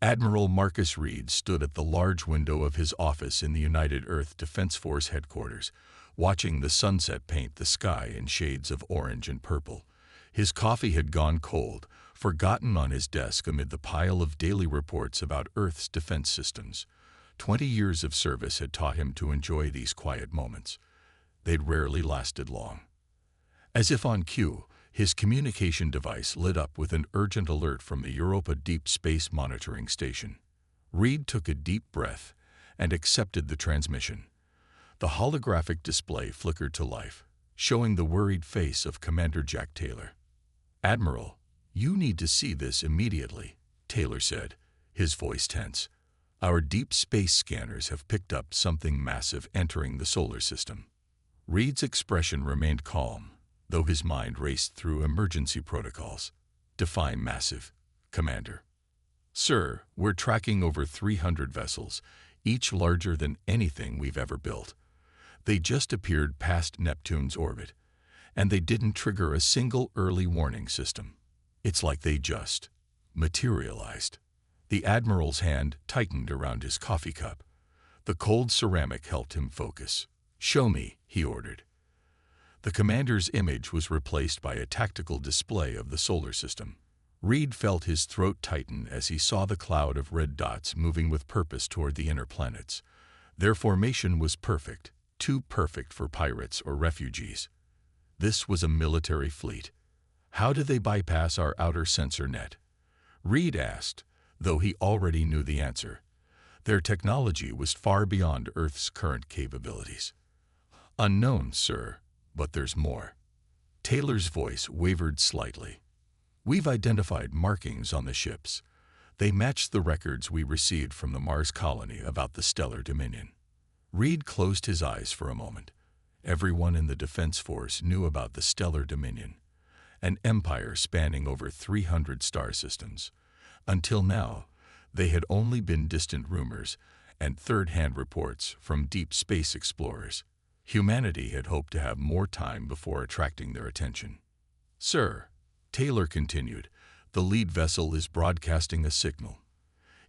Admiral Marcus Reed stood at the large window of his office in the United Earth Defense Force headquarters, watching the sunset paint the sky in shades of orange and purple. His coffee had gone cold, forgotten on his desk amid the pile of daily reports about Earth's defense systems. 20 years of service had taught him to enjoy these quiet moments. They'd rarely lasted long. As if on cue, his communication device lit up with an urgent alert from the Europa Deep Space Monitoring Station. Reed took a deep breath and accepted the transmission. The holographic display flickered to life, showing the worried face of Commander Jack Taylor. "Admiral, you need to see this immediately," Taylor said, his voice tense. "Our deep space scanners have picked up something massive entering the solar system." Reed's expression remained calm, though his mind raced through emergency protocols. "Define massive, Commander." "Sir, we're tracking over 300 vessels, each larger than anything we've ever built. They just appeared past Neptune's orbit, and they didn't trigger a single early warning system. It's like they just materialized." The Admiral's hand tightened around his coffee cup. The cold ceramic helped him focus. "Show me," he ordered. The commander's image was replaced by a tactical display of the solar system. Reed felt his throat tighten as he saw the cloud of red dots moving with purpose toward the inner planets. Their formation was perfect, too perfect for pirates or refugees. This was a military fleet. How did they bypass our outer sensor net? Reed asked, though he already knew the answer. Their technology was far beyond Earth's current capabilities. "Unknown, sir. But there's more." Taylor's voice wavered slightly. "We've identified markings on the ships. They match the records we received from the Mars colony about the stellar dominion." Reed closed his eyes for a moment. Everyone in the Defense Force knew about the stellar dominion, an empire spanning over 300 star systems. Until now, they had only been distant rumors and third-hand reports from deep space explorers. Humanity had hoped to have more time before attracting their attention. "Sir," Taylor continued, "the lead vessel is broadcasting a signal.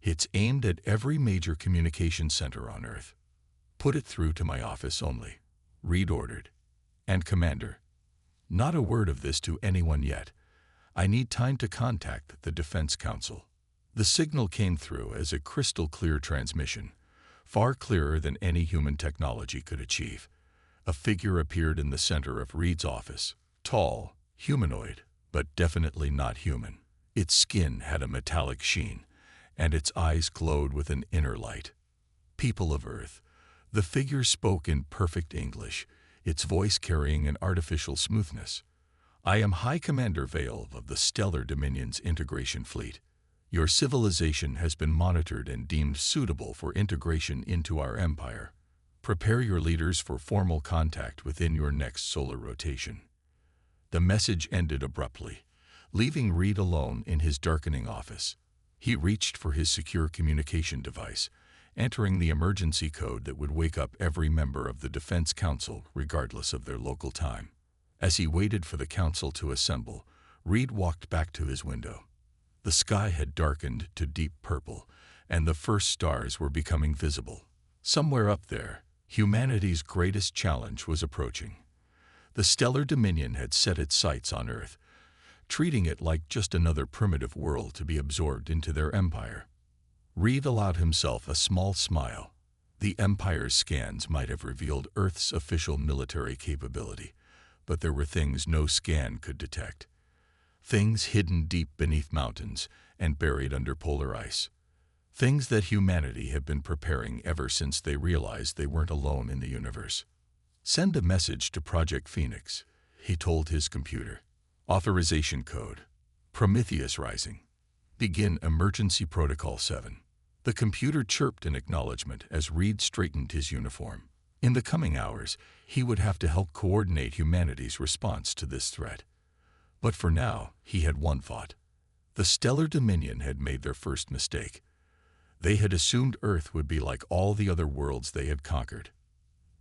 It's aimed at every major communication center on Earth." "Put it through to my office only," Reed ordered. "And Commander, not a word of this to anyone yet. I need time to contact the Defense Council." The signal came through as a crystal-clear transmission, far clearer than any human technology could achieve. A figure appeared in the center of Reed's office, tall, humanoid, but definitely not human. Its skin had a metallic sheen, and its eyes glowed with an inner light. "People of Earth," the figure spoke in perfect English, its voice carrying an artificial smoothness. "I am High Commander Vale of the Stellar Dominion's Integration Fleet. Your civilization has been monitored and deemed suitable for integration into our empire. Prepare your leaders for formal contact within your next solar rotation." The message ended abruptly, leaving Reed alone in his darkening office. He reached for his secure communication device, entering the emergency code that would wake up every member of the Defense Council regardless of their local time. As he waited for the council to assemble, Reed walked back to his window. The sky had darkened to deep purple, and the first stars were becoming visible. Somewhere up there, humanity's greatest challenge was approaching. The Stellar Dominion had set its sights on Earth, treating it like just another primitive world to be absorbed into their empire. Reed allowed himself a small smile. The Empire's scans might have revealed Earth's official military capability, but there were things no scan could detect. Things hidden deep beneath mountains and buried under polar ice. Things that humanity had been preparing ever since they realized they weren't alone in the universe. "Send a message to Project Phoenix," he told his computer. "Authorization code: Prometheus Rising. Begin Emergency Protocol 7. The computer chirped in acknowledgement as Reed straightened his uniform. In the coming hours, he would have to help coordinate humanity's response to this threat. But for now, he had one thought. The Stellar Dominion had made their first mistake. They had assumed Earth would be like all the other worlds they had conquered.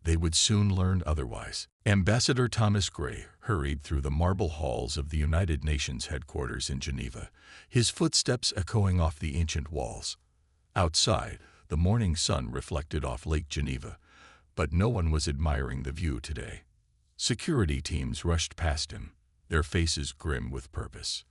They would soon learn otherwise. Ambassador Thomas Gray hurried through the marble halls of the United Nations headquarters in Geneva, his footsteps echoing off the ancient walls. Outside, the morning sun reflected off Lake Geneva, but no one was admiring the view today. Security teams rushed past him, their faces grim with purpose.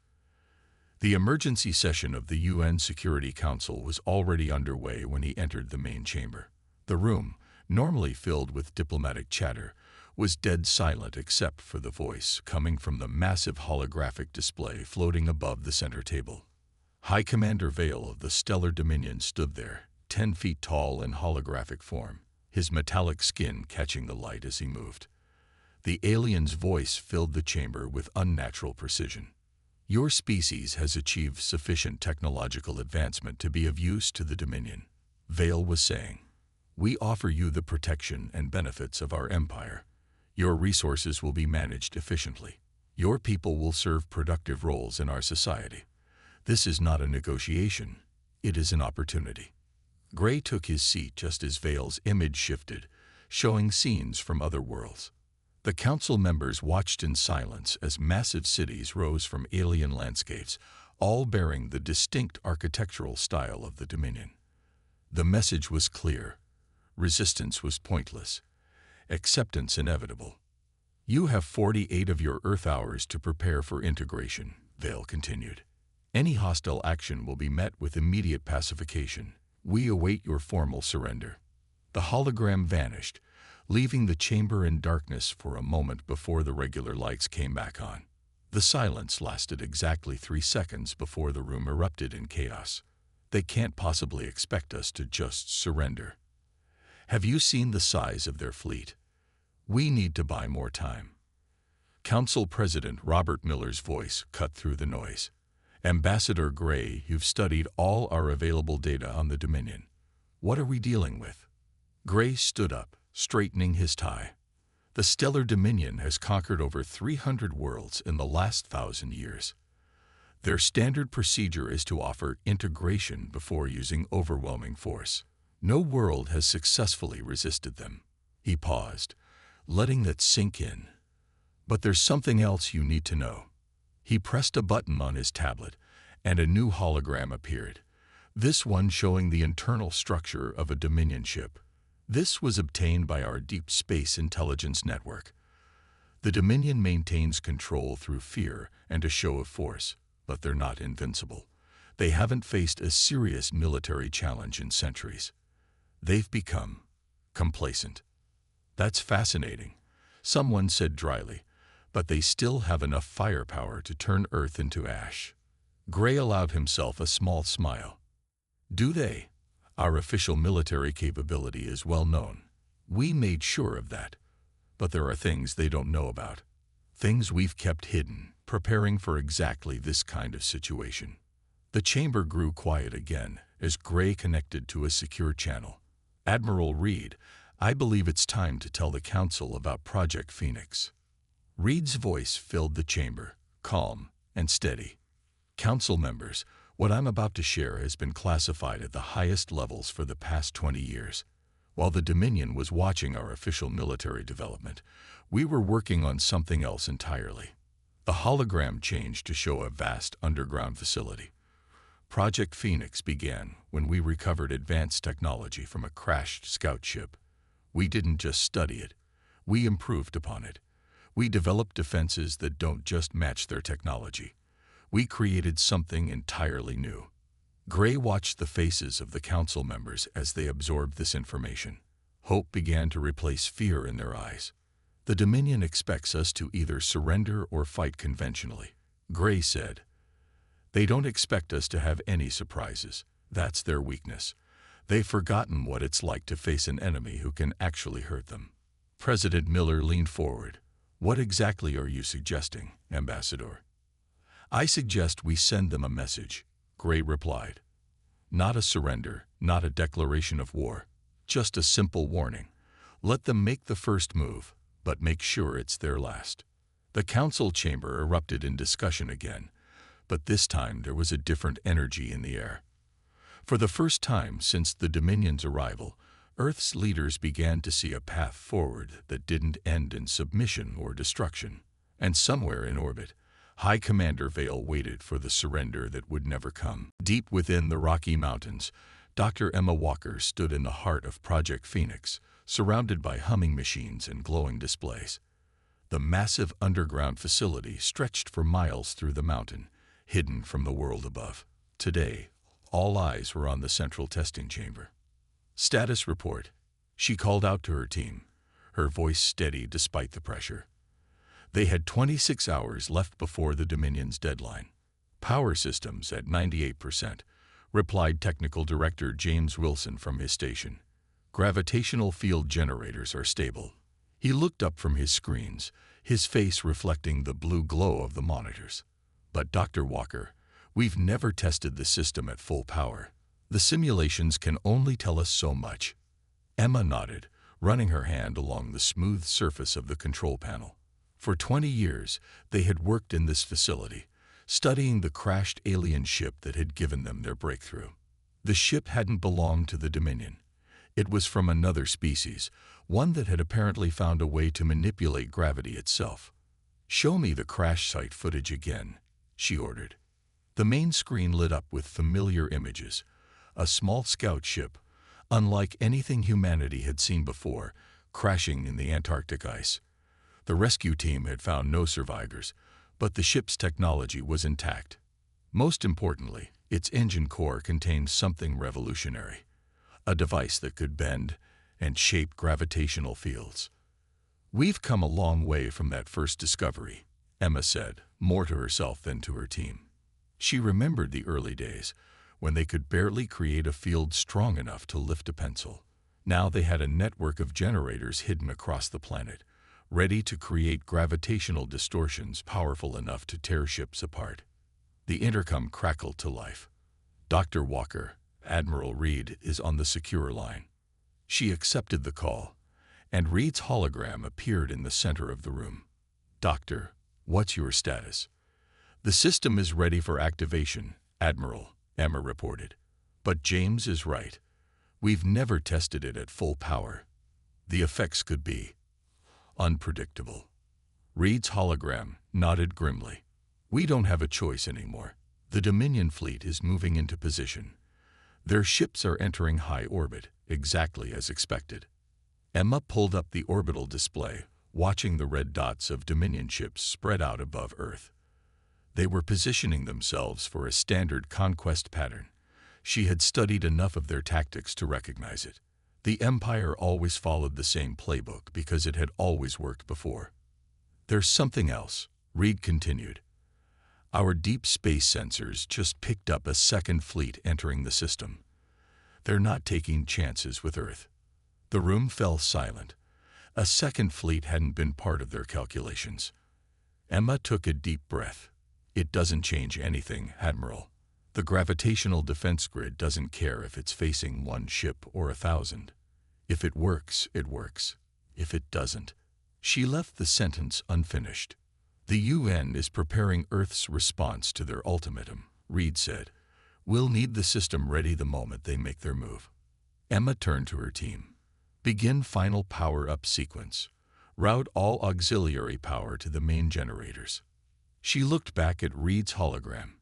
The emergency session of the UN Security Council was already underway when he entered the main chamber. The room, normally filled with diplomatic chatter, was dead silent except for the voice coming from the massive holographic display floating above the center table. High Commander Vale of the Stellar Dominion stood there, 10 feet tall in holographic form, his metallic skin catching the light as he moved. The alien's voice filled the chamber with unnatural precision. Your species has achieved sufficient technological advancement to be of use to the Dominion, Vale was saying. We offer you the protection and benefits of our empire. Your resources will be managed efficiently. Your people will serve productive roles in our society. This is not a negotiation, it is an opportunity. Gray took his seat just as Vale's image shifted, showing scenes from other worlds. The council members watched in silence as massive cities rose from alien landscapes, all bearing the distinct architectural style of the Dominion. The message was clear. Resistance was pointless. Acceptance inevitable. You have 48 of your Earth hours to prepare for integration, Vale continued. Any hostile action will be met with immediate pacification. We await your formal surrender. The hologram vanished, leaving the chamber in darkness for a moment before the regular lights came back on. The silence lasted exactly 3 seconds before the room erupted in chaos. They can't possibly expect us to just surrender. Have you seen the size of their fleet? We need to buy more time. Council President Robert Miller's voice cut through the noise. Ambassador Gray, you've studied all our available data on the Dominion. What are we dealing with? Gray stood up, straightening his tie. The Stellar Dominion has conquered over 300 worlds in the last 1,000 years. Their standard procedure is to offer integration before using overwhelming force. No world has successfully resisted them. He paused, letting that sink in. But there's something else you need to know. He pressed a button on his tablet, and a new hologram appeared, this one showing the internal structure of a Dominion ship. This was obtained by our Deep Space Intelligence Network. The Dominion maintains control through fear and a show of force, but they're not invincible. They haven't faced a serious military challenge in centuries. They've become complacent. That's fascinating, someone said dryly, but they still have enough firepower to turn Earth into ash. Gray allowed himself a small smile. Do they? Our official military capability is well known. We made sure of that. But there are things they don't know about. Things we've kept hidden, preparing for exactly this kind of situation. The chamber grew quiet again as Gray connected to a secure channel. Admiral Reed, I believe it's time to tell the Council about Project Phoenix. Reed's voice filled the chamber, calm and steady. Council members, what I'm about to share has been classified at the highest levels for the past 20 years. While the Dominion was watching our official military development, we were working on something else entirely. The hologram changed to show a vast underground facility. Project Phoenix began when we recovered advanced technology from a crashed scout ship. We didn't just study it, we improved upon it. We developed defenses that don't just match their technology. We created something entirely new. Gray watched the faces of the council members as they absorbed this information. Hope began to replace fear in their eyes. The Dominion expects us to either surrender or fight conventionally, Gray said. They don't expect us to have any surprises. That's their weakness. They've forgotten what it's like to face an enemy who can actually hurt them. President Miller leaned forward. What exactly are you suggesting, Ambassador? I suggest we send them a message, Gray replied. Not a surrender, not a declaration of war, just a simple warning. Let them make the first move, but make sure it's their last. The council chamber erupted in discussion again, but this time there was a different energy in the air. For the first time since the Dominion's arrival, Earth's leaders began to see a path forward that didn't end in submission or destruction. And somewhere in orbit, High Commander Vale waited for the surrender that would never come. Deep within the Rocky Mountains, Dr. Emma Walker stood in the heart of Project Phoenix, surrounded by humming machines and glowing displays. The massive underground facility stretched for miles through the mountain, hidden from the world above. Today, all eyes were on the central testing chamber. Status report. She called out to her team, her voice steady despite the pressure. They had 26 hours left before the Dominion's deadline. Power systems at 98%, replied Technical Director James Wilson from his station. Gravitational field generators are stable. He looked up from his screens, his face reflecting the blue glow of the monitors. But Dr. Walker, we've never tested the system at full power. The simulations can only tell us so much. Emma nodded, running her hand along the smooth surface of the control panel. For 20 years, they had worked in this facility, studying the crashed alien ship that had given them their breakthrough. The ship hadn't belonged to the Dominion. It was from another species, one that had apparently found a way to manipulate gravity itself. "Show me the crash site footage again," she ordered. The main screen lit up with familiar images. A small scout ship, unlike anything humanity had seen before, crashing in the Antarctic ice. The rescue team had found no survivors, but the ship's technology was intact. Most importantly, its engine core contained something revolutionary, a device that could bend and shape gravitational fields. "We've come a long way from that first discovery," Emma said, more to herself than to her team. She remembered the early days, when they could barely create a field strong enough to lift a pencil. Now they had a network of generators hidden across the planet, ready to create gravitational distortions powerful enough to tear ships apart. The intercom crackled to life. "Dr. Walker, Admiral Reed is on the secure line." She accepted the call, and Reed's hologram appeared in the center of the room. "Doctor, what's your status?" "The system is ready for activation, Admiral," Emma reported. "But James is right. We've never tested it at full power. The effects could be unpredictable." Reed's hologram nodded grimly. "We don't have a choice anymore. The Dominion fleet is moving into position. Their ships are entering high orbit, exactly as expected." Emma pulled up the orbital display, watching the red dots of Dominion ships spread out above Earth. They were positioning themselves for a standard conquest pattern. She had studied enough of their tactics to recognize it. The Empire always followed the same playbook because it had always worked before. "There's something else," Reed continued. "Our deep space sensors just picked up a second fleet entering the system. They're not taking chances with Earth." The room fell silent. A second fleet hadn't been part of their calculations. Emma took a deep breath. "It doesn't change anything, Admiral. The gravitational defense grid doesn't care if it's facing one ship or 1,000. If it works, it works. If it doesn't." She left the sentence unfinished. "The UN is preparing Earth's response to their ultimatum," Reed said. "We'll need the system ready the moment they make their move." Emma turned to her team. "Begin final power-up sequence. Route all auxiliary power to the main generators." She looked back at Reed's hologram.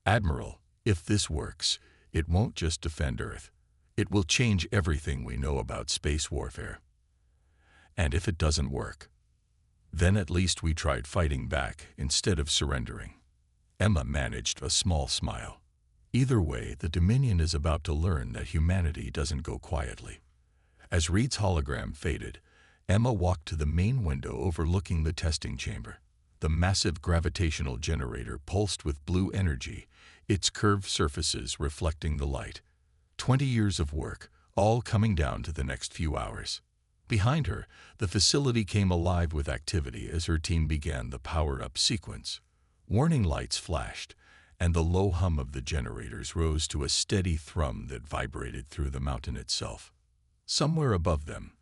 "Admiral, if this works, it won't just defend Earth. It will change everything we know about space warfare. And if it doesn't work, then at least we tried fighting back instead of surrendering." Emma managed a small smile. Either way, the Dominion is about to learn that humanity doesn't go quietly. As Reed's hologram faded, Emma walked to the main window overlooking the testing chamber. The massive gravitational generator pulsed with blue energy, its curved surfaces reflecting the light. 20 years of work, all coming down to the next few hours. Behind her, the facility came alive with activity as her team began the power-up sequence. Warning lights flashed, and the low hum of the generators rose to a steady thrum that vibrated through the mountain itself. Somewhere above them,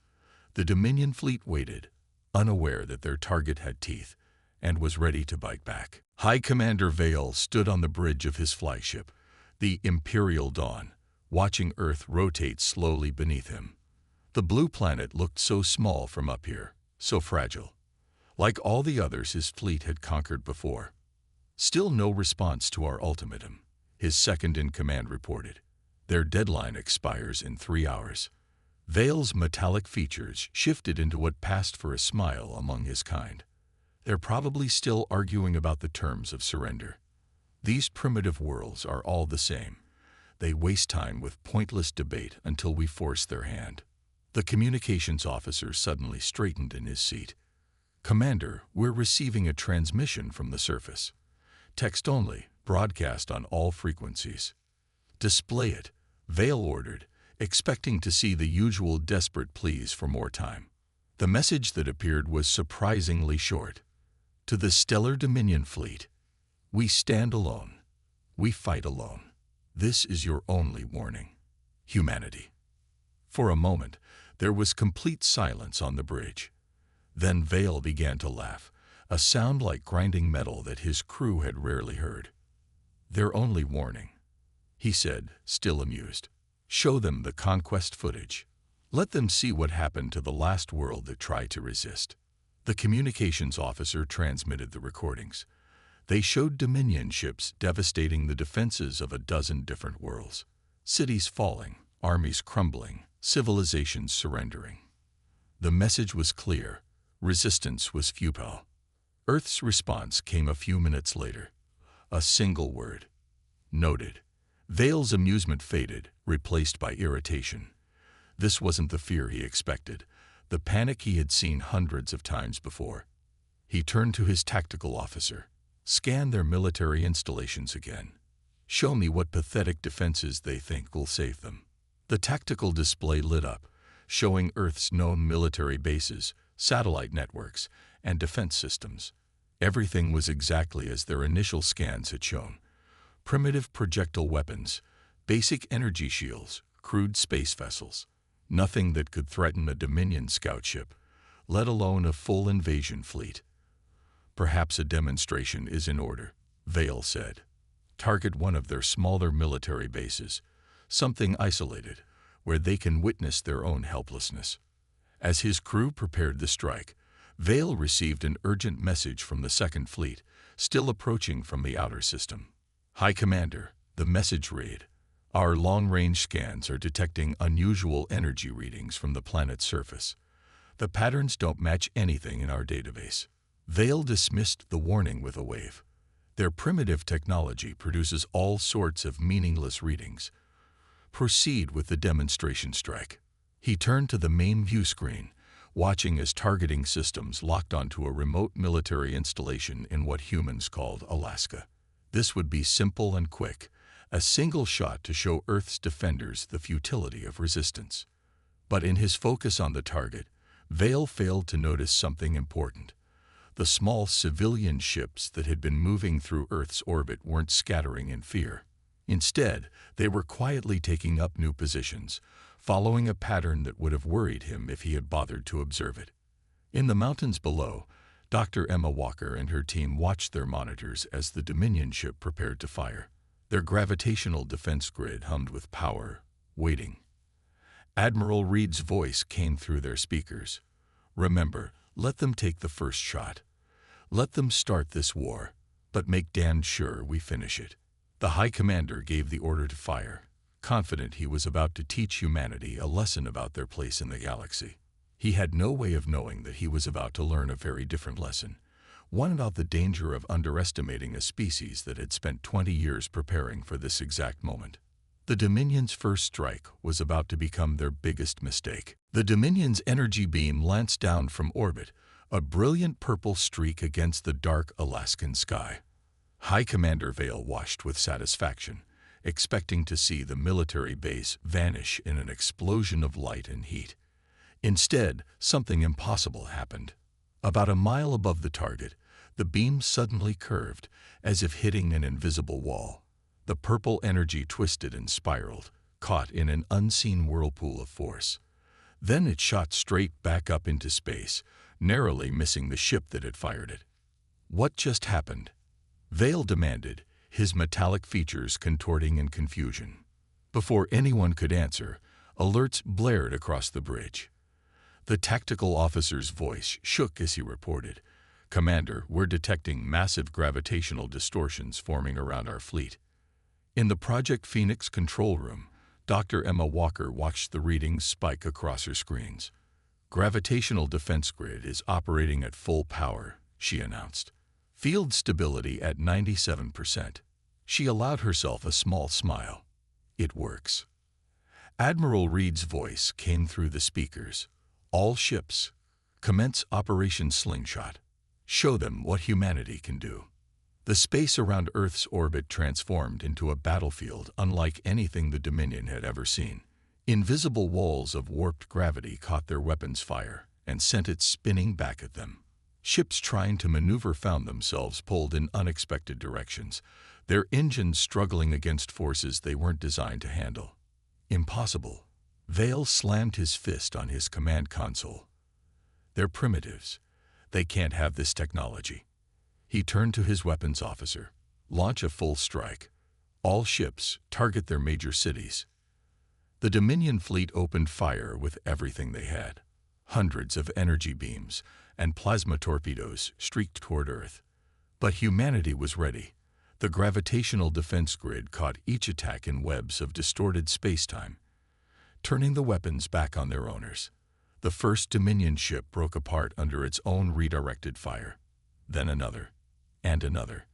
the Dominion fleet waited, unaware that their target had teeth, and was ready to bite back. High Commander Vale stood on the bridge of his flagship, the Imperial Dawn, watching Earth rotate slowly beneath him. The blue planet looked so small from up here, so fragile. Like all the others his fleet had conquered before. Still no response to our ultimatum, his second-in-command reported. Their deadline expires in 3 hours. Vale's metallic features shifted into what passed for a smile among his kind. They're probably still arguing about the terms of surrender. These primitive worlds are all the same. They waste time with pointless debate until we force their hand. The communications officer suddenly straightened in his seat. Commander, we're receiving a transmission from the surface. Text only, broadcast on all frequencies. Display it, Vale ordered, expecting to see the usual desperate pleas for more time. The message that appeared was surprisingly short. To the Stellar Dominion fleet, we stand alone. We fight alone. This is your only warning. Humanity. For a moment, there was complete silence on the bridge. Then Vale began to laugh, a sound like grinding metal that his crew had rarely heard. Their only warning, he said, still amused. Show them the conquest footage. Let them see what happened to the last world that tried to resist. The communications officer transmitted the recordings. They showed Dominion ships devastating the defenses of a dozen different worlds. Cities falling, armies crumbling, civilizations surrendering. The message was clear. Resistance was futile. Earth's response came a few minutes later. A single word. Noted. Vale's amusement faded, replaced by irritation. This wasn't the fear he expected, the panic he had seen hundreds of times before. He turned to his tactical officer. Scan their military installations again. Show me what pathetic defenses they think will save them. The tactical display lit up, showing Earth's known military bases, satellite networks, and defense systems. Everything was exactly as their initial scans had shown. Primitive projectile weapons, basic energy shields, crude space vessels. Nothing that could threaten a Dominion scout ship, let alone a full invasion fleet. Perhaps a demonstration is in order, Vale said. Target one of their smaller military bases, something isolated, where they can witness their own helplessness. As his crew prepared the strike, Vale received an urgent message from the Second Fleet, still approaching from the outer system. High Commander, the message read, our long-range scans are detecting unusual energy readings from the planet's surface. The patterns don't match anything in our database. Vale dismissed the warning with a wave. Their primitive technology produces all sorts of meaningless readings. Proceed with the demonstration strike. He turned to the main view screen, watching as targeting systems locked onto a remote military installation in what humans called Alaska. This would be simple and quick, a single shot to show Earth's defenders the futility of resistance. But in his focus on the target, Vale failed to notice something important. The small civilian ships that had been moving through Earth's orbit weren't scattering in fear. Instead, they were quietly taking up new positions, following a pattern that would have worried him if he had bothered to observe it. In the mountains below, Dr. Emma Walker and her team watched their monitors as the Dominion ship prepared to fire. Their gravitational defense grid hummed with power, waiting. Admiral Reed's voice came through their speakers. Remember, let them take the first shot. Let them start this war, but make damn sure we finish it. The High Commander gave the order to fire, confident he was about to teach humanity a lesson about their place in the galaxy. He had no way of knowing that he was about to learn a very different lesson, one about the danger of underestimating a species that had spent 20 years preparing for this exact moment. The Dominion's first strike was about to become their biggest mistake. The Dominion's energy beam lanced down from orbit, a brilliant purple streak against the dark Alaskan sky. High Commander Vale watched with satisfaction, expecting to see the military base vanish in an explosion of light and heat. Instead, something impossible happened. About a mile above the target, the beam suddenly curved, as if hitting an invisible wall. The purple energy twisted and spiraled, caught in an unseen whirlpool of force. Then it shot straight back up into space, narrowly missing the ship that had fired it. What just happened? Vale demanded, his metallic features contorting in confusion. Before anyone could answer, Alerts blared across the bridge. The tactical officer's voice shook as he reported, "Commander, we're detecting massive gravitational distortions forming around our fleet." In the Project Phoenix control room, Dr. Emma Walker watched the readings spike across her screens. "Gravitational defense grid is operating at full power," she announced. "Field stability at 97%. She allowed herself a small smile. "It works." Admiral Reed's voice came through the speakers. "All ships, commence Operation Slingshot. Show them what humanity can do." The space around Earth's orbit transformed into a battlefield unlike anything the Dominion had ever seen. Invisible walls of warped gravity caught their weapons' fire and sent it spinning back at them. Ships trying to maneuver found themselves pulled in unexpected directions, their engines struggling against forces they weren't designed to handle. "Impossible." Vale slammed his fist on his command console. "They're primitives. They can't have this technology." He turned to his weapons officer. "Launch a full strike. All ships, target their major cities." The Dominion fleet opened fire with everything they had. Hundreds of energy beams and plasma torpedoes streaked toward Earth. But humanity was ready. The gravitational defense grid caught each attack in webs of distorted space-time, turning the weapons back on their owners. The first Dominion ship broke apart under its own redirected fire. Then another, and another.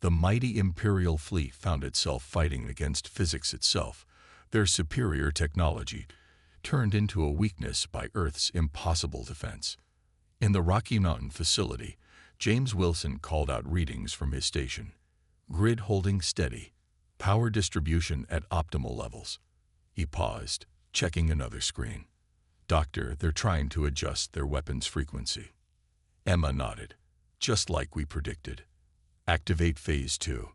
The mighty Imperial fleet found itself fighting against physics itself, their superior technology, turned into a weakness by Earth's impossible defense. In the Rocky Mountain facility, James Wilson called out readings from his station. Grid holding steady, power distribution at optimal levels. He paused, checking another screen. "Doctor, they're trying to adjust their weapons frequency." Emma nodded. "Just like we predicted. Activate Phase 2.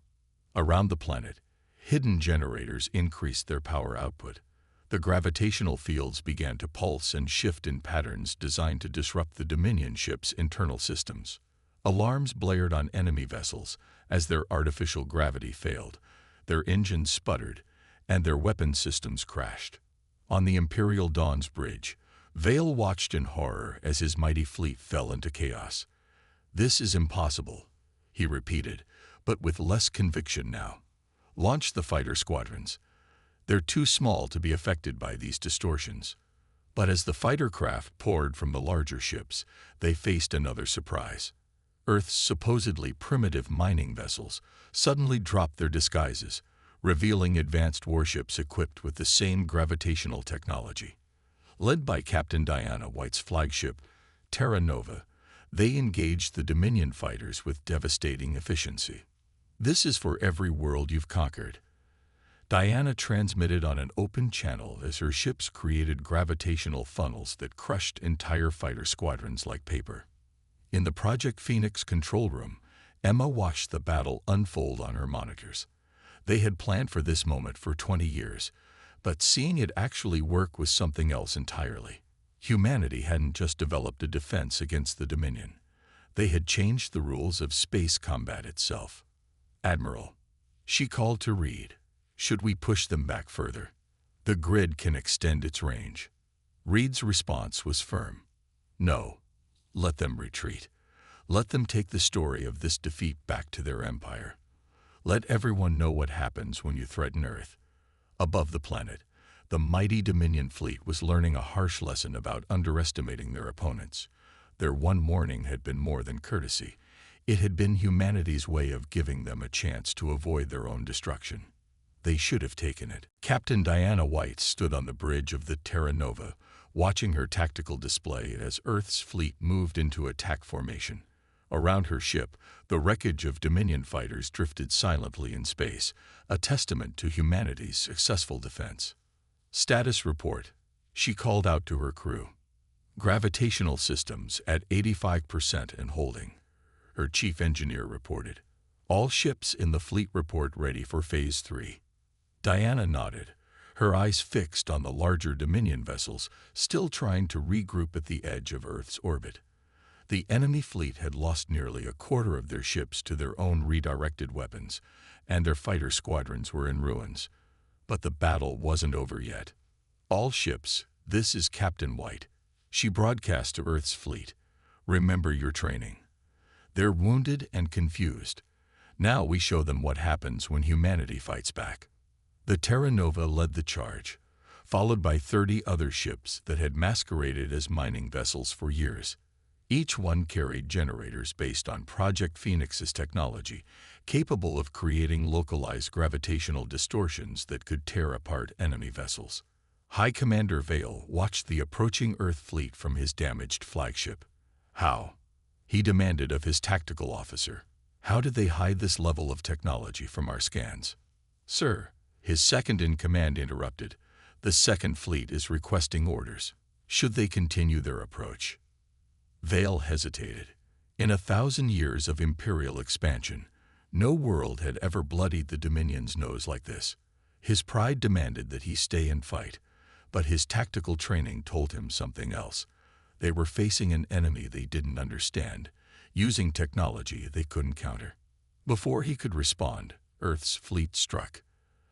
Around the planet, hidden generators increased their power output. The gravitational fields began to pulse and shift in patterns designed to disrupt the Dominion ship's internal systems. Alarms blared on enemy vessels as their artificial gravity failed, their engines sputtered, and their weapon systems crashed. On the Imperial Dawn's bridge, Vale watched in horror as his mighty fleet fell into chaos. "This is impossible," he repeated, but with less conviction now. "Launch the fighter squadrons. They're too small to be affected by these distortions." But as the fighter craft poured from the larger ships, they faced another surprise. Earth's supposedly primitive mining vessels suddenly dropped their disguises, revealing advanced warships equipped with the same gravitational technology. Led by Captain Diana White's flagship, Terra Nova, they engaged the Dominion fighters with devastating efficiency. "This is for every world you've conquered." Diana transmitted on an open channel as her ships created gravitational funnels that crushed entire fighter squadrons like paper. In the Project Phoenix control room, Emma watched the battle unfold on her monitors. They had planned for this moment for 20 years, but seeing it actually work was something else entirely. Humanity hadn't just developed a defense against the Dominion. They had changed the rules of space combat itself. "Admiral," she called to Reed, "should we push them back further? The grid can extend its range." Reed's response was firm. "No. Let them retreat. Let them take the story of this defeat back to their empire. Let everyone know what happens when you threaten Earth." Above the planet, the mighty Dominion fleet was learning a harsh lesson about underestimating their opponents. Their one warning had been more than courtesy. It had been humanity's way of giving them a chance to avoid their own destruction. They should have taken it. Captain Diana White stood on the bridge of the Terra Nova, watching her tactical display as Earth's fleet moved into attack formation. Around her ship, the wreckage of Dominion fighters drifted silently in space, a testament to humanity's successful defense. "Status report," she called out to her crew. "Gravitational systems at 85% and holding," her chief engineer reported. "All ships in the fleet report ready for Phase 3. Diana nodded, her eyes fixed on the larger Dominion vessels still trying to regroup at the edge of Earth's orbit. The enemy fleet had lost nearly a quarter of their ships to their own redirected weapons, and their fighter squadrons were in ruins. But the battle wasn't over yet. All ships, this is Captain White. She broadcast to Earth's fleet. Remember your training. They're wounded and confused. Now we show them what happens when humanity fights back. The Terra Nova led the charge, followed by 30 other ships that had masqueraded as mining vessels for years. Each one carried generators based on Project Phoenix's technology, capable of creating localized gravitational distortions that could tear apart enemy vessels. High Commander Vale watched the approaching Earth fleet from his damaged flagship. How? He demanded of his tactical officer. How did they hide this level of technology from our scans? Sir, his second-in-command interrupted. The Second Fleet is requesting orders. Should they continue their approach? Vale hesitated. In 1,000 years of imperial expansion, no world had ever bloodied the Dominion's nose like this. His pride demanded that he stay and fight, but his tactical training told him something else. They were facing an enemy they didn't understand, using technology they couldn't counter. Before he could respond, Earth's fleet struck.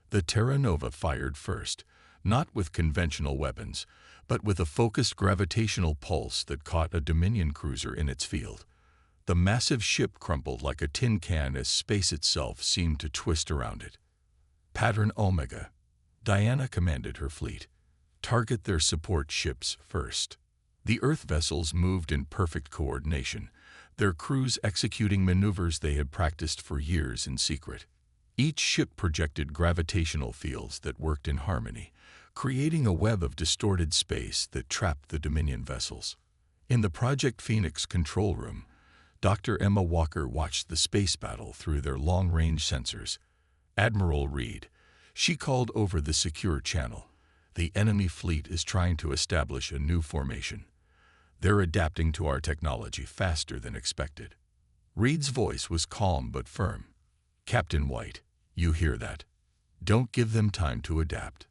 The Terra Nova fired first, not with conventional weapons, but with a focused gravitational pulse that caught a Dominion cruiser in its field. The massive ship crumpled like a tin can as space itself seemed to twist around it. Pattern Omega. Diana commanded her fleet. Target their support ships first. The Earth vessels moved in perfect coordination, their crews executing maneuvers they had practiced for years in secret. Each ship projected gravitational fields that worked in harmony, creating a web of distorted space that trapped the Dominion vessels. In the Project Phoenix control room, Dr. Emma Walker watched the space battle through their long-range sensors. Admiral Reed, she called over the secure channel. The enemy fleet is trying to establish a new formation. They're adapting to our technology faster than expected. Reed's voice was calm but firm. Captain White, you hear that? Don't give them time to adapt.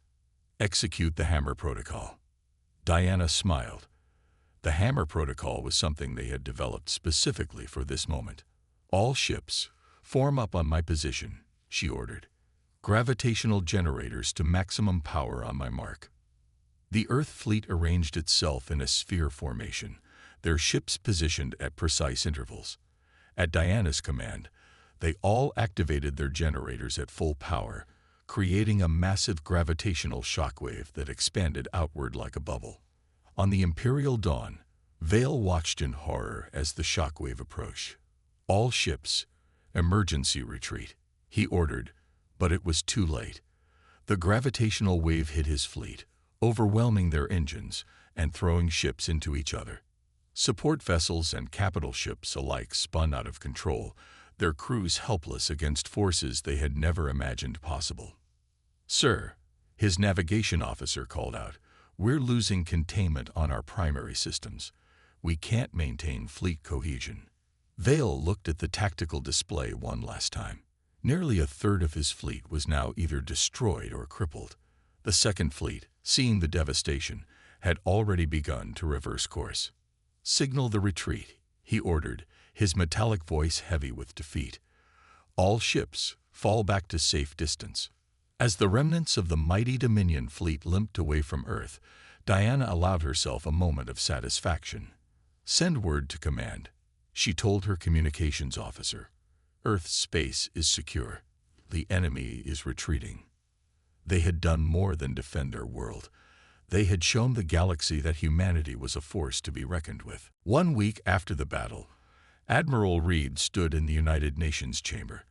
Execute the Hammer Protocol. Diana smiled. The Hammer Protocol was something they had developed specifically for this moment. All ships, form up on my position, she ordered. Gravitational generators to maximum power on my mark. The Earth fleet arranged itself in a sphere formation, their ships positioned at precise intervals. At Diana's command, they all activated their generators at full power, creating a massive gravitational shockwave that expanded outward like a bubble. On the Imperial Dawn, Vale watched in horror as the shockwave approached. All ships, emergency retreat, he ordered, but it was too late. The gravitational wave hit his fleet, overwhelming their engines and throwing ships into each other. Support vessels and capital ships alike spun out of control, their crews helpless against forces they had never imagined possible. Sir, his navigation officer called out, we're losing containment on our primary systems. We can't maintain fleet cohesion. Vale looked at the tactical display one last time. Nearly a third of his fleet was now either destroyed or crippled. The Second Fleet, seeing the devastation, had already begun to reverse course. Signal the retreat, he ordered, his metallic voice heavy with defeat. All ships, fall back to safe distance. As the remnants of the mighty Dominion fleet limped away from Earth, Diana allowed herself a moment of satisfaction. Send word to command, she told her communications officer. Earth's space is secure. The enemy is retreating. They had done more than defend their world. They had shown the galaxy that humanity was a force to be reckoned with. 1 week after the battle, Admiral Reed stood in the United Nations chamber,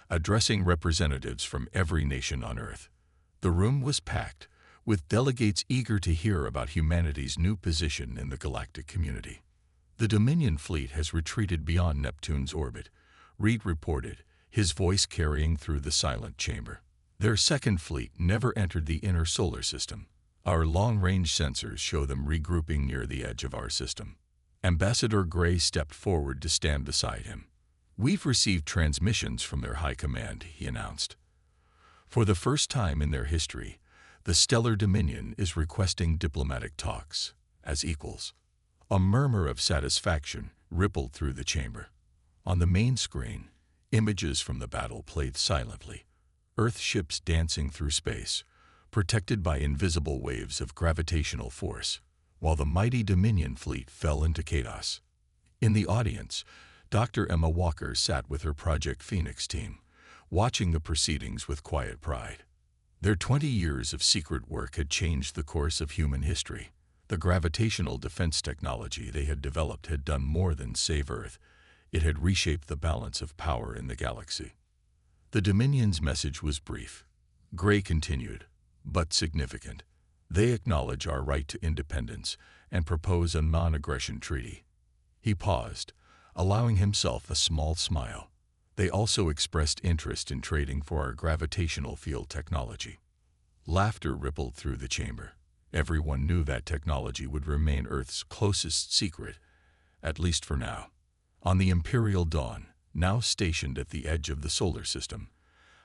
addressing representatives from every nation on Earth. The room was packed, with delegates eager to hear about humanity's new position in the galactic community. The Dominion fleet has retreated beyond Neptune's orbit, Reed reported, his voice carrying through the silent chamber. Their Second Fleet never entered the inner solar system. Our long-range sensors show them regrouping near the edge of our system. Ambassador Gray stepped forward to stand beside him. We've received transmissions from their high command, he announced. For the first time in their history, the Stellar Dominion is requesting diplomatic talks, as equals. A murmur of satisfaction rippled through the chamber. On the main screen, images from the battle played silently. Earth ships dancing through space, protected by invisible waves of gravitational force, while the mighty Dominion fleet fell into chaos. In the audience, Dr. Emma Walker sat with her Project Phoenix team, watching the proceedings with quiet pride. Their 20 years of secret work had changed the course of human history. The gravitational defense technology they had developed had done more than save Earth. It had reshaped the balance of power in the galaxy. The Dominion's message was brief. Gray continued, but significant. They acknowledge our right to independence and propose a non-aggression treaty. He paused, allowing himself a small smile. They also expressed interest in trading for our gravitational field technology. Laughter rippled through the chamber. Everyone knew that technology would remain Earth's closest secret, at least for now. On the Imperial Dawn, now stationed at the edge of the solar system,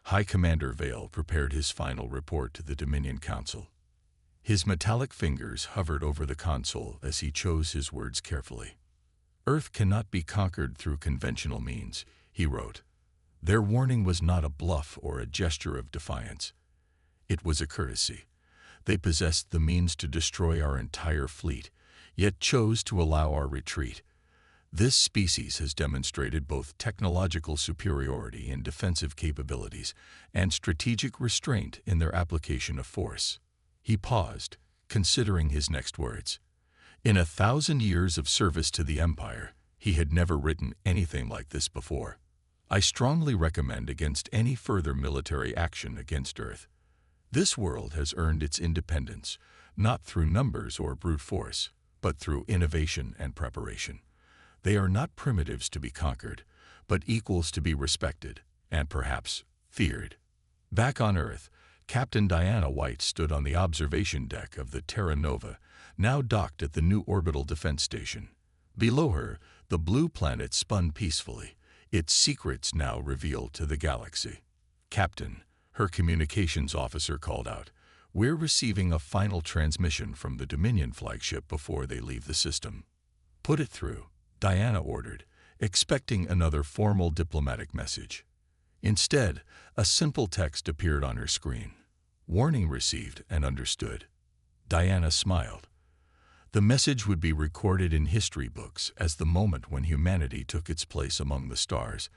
High Commander Vale prepared his final report to the Dominion Council. His metallic fingers hovered over the console as he chose his words carefully. Earth cannot be conquered through conventional means, he wrote. Their warning was not a bluff or a gesture of defiance. It was a courtesy. They possessed the means to destroy our entire fleet, yet chose to allow our retreat. This species has demonstrated both technological superiority in defensive capabilities and strategic restraint in their application of force. He paused, considering his next words. In 1,000 years of service to the Empire, he had never written anything like this before. I strongly recommend against any further military action against Earth. This world has earned its independence, not through numbers or brute force, but through innovation and preparation. They are not primitives to be conquered, but equals to be respected, and perhaps feared. Back on Earth, Captain Diana White stood on the observation deck of the Terra Nova, now docked at the new orbital defense station. Below her, the blue planet spun peacefully, its secrets now revealed to the galaxy. Captain, her communications officer called out, "We're receiving a final transmission from the Dominion flagship before they leave the system." "Put it through," Diana ordered, expecting another formal diplomatic message. Instead, a simple text appeared on her screen. "Warning received and understood." Diana smiled. The message would be recorded in history books as the moment when humanity took its place among the stars,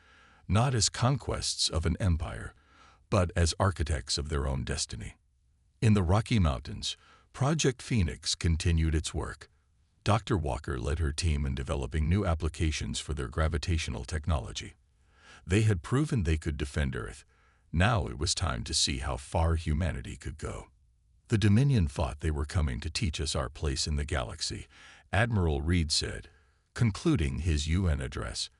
not as conquests of an empire, but as architects of their own destiny. In the Rocky Mountains, Project Phoenix continued its work. Dr. Walker led her team in developing new applications for their gravitational technology. They had proven they could defend Earth. Now it was time to see how far humanity could go. The Dominion thought they were coming to teach us our place in the galaxy, Admiral Reed said, concluding his UN address.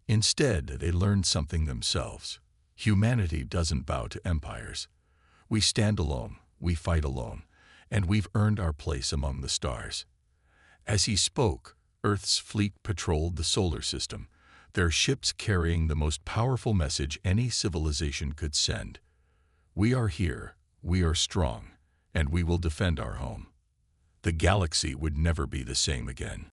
Instead, they learned something themselves. Humanity doesn't bow to empires. We stand alone, we fight alone, and we've earned our place among the stars. As he spoke, Earth's fleet patrolled the solar system, their ships carrying the most powerful message any civilization could send. We are here, we are strong, and we will defend our home. The galaxy would never be the same again.